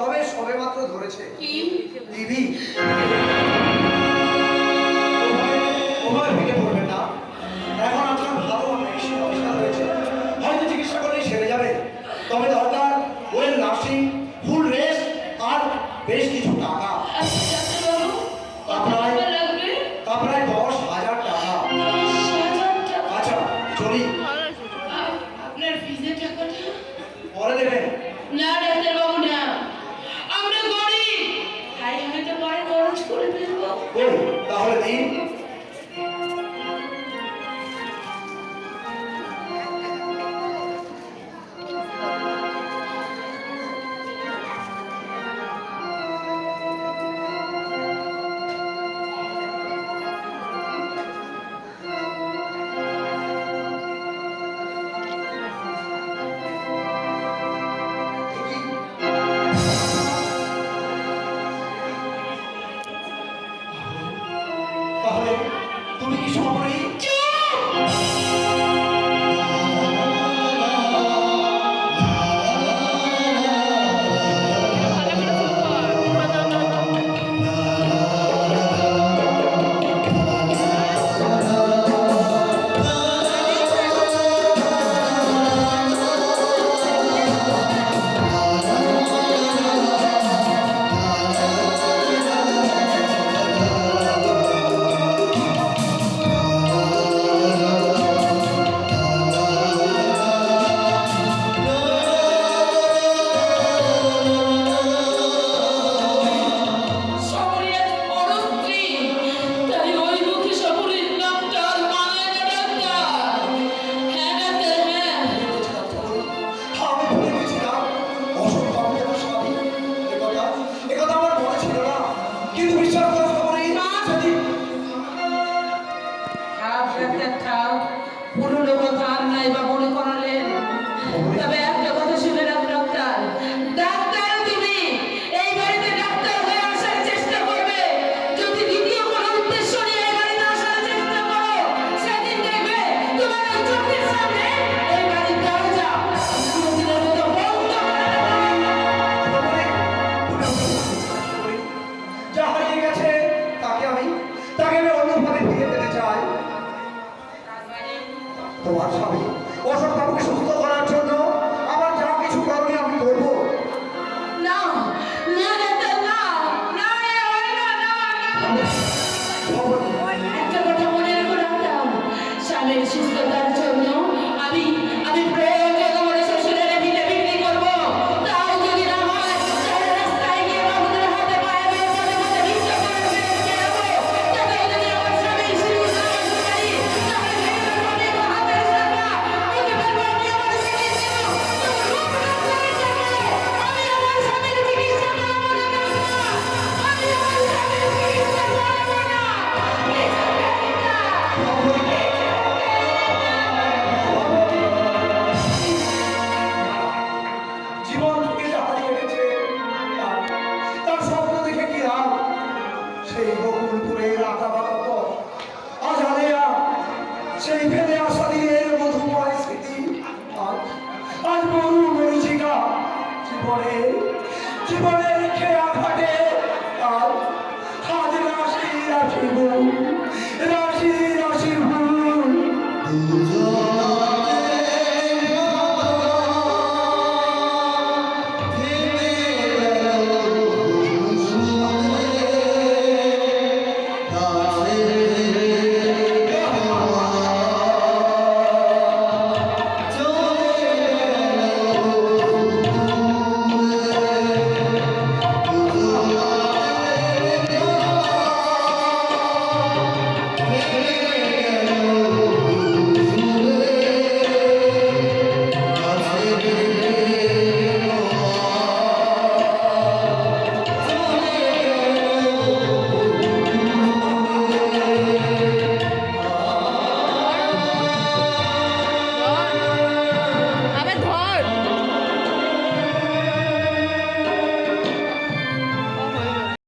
তবে সবে মাত্র ধরেছে। কি? টিভি। ওভাবে ভেঙে পড়বেন না। এখন আপনার ভালো অবস্থা রয়েছে, হয়তো চিকিৎসা করলেই সেরে যাবে। তবে দরকার ওয়েল নার্সিং, ফুল রেস্ট আর বেশ কিছু টাকা। প্রায় 10,000 টাকা। আচ্ছা চলি। আপনার ফিজের টাকাটা পরে দেবেন। না ডাক্তারবাবু না, আমরা গরিব, তাই হয়তো পরে খরচ করে ফেলবো। তাহলে দিন। তাহলে তুমি কি সবাই পুরনো কথা আর নাই বা মনে করালেন, তবে একটা কথা শুনে রাখ ডাক্তার, ডাক্তার তুমি এই বাড়িতে ডাক্তার হয়ে আসার চেষ্টা করবে। যদি দ্বিতীয় কোনো উদ্দেশ্য নিয়ে এই বাড়িতে আসার চেষ্টা করো, সেদিন দেখবে তোমার ওই চোখের সামনে এই বাড়ির দরজা চিরদিনের মতো বন্ধ করে দেবে। যা হারিয়ে গেছে তাকে আমি অন্যভাবে ফিরে পেতে চাই। তোমার স্বামী অশোক বাবুকে সুস্থ করার জন্য আমার যা কিছু করণীয় আমি করবো। না না ডাক্তার না, না একটা কথা মনে রেখো ডাক্তার, স্বামীর সুস্থতার জন্য আমি প্রয়োগে তোমার শ্বশুরের ভিটে বিক্রি করবো। তাও যদি না হয় তাহলে রাস্তায় গিয়ে বাবুদের হাতে পায়ে পদে পদে ভিক্ষা করে বেরোবো। তাতে যদি আমার স্বামীর সুস্থ না হতে পারি, তাহলে ভেঙে ফেলবো আমি আমার হাতের সামনা, ওকে বলবো আমি আমার স্বামীর জন্য আমি আমার স্বামীর চিকিৎসা করাবো না, আমি আমার স্বামীর চিকিৎসা করাবো না। জীবন থেকে যা হারিয়ে গেছে তার স্বপ্ন দেখে কি লাভ? সেই বকুলপুরের আঁকা বাঁকা পথ আজ আলেয়া, সেই ফেলে আসা দিনের মধুময় স্মৃতি আজ মরু মরিচিকা জীবনের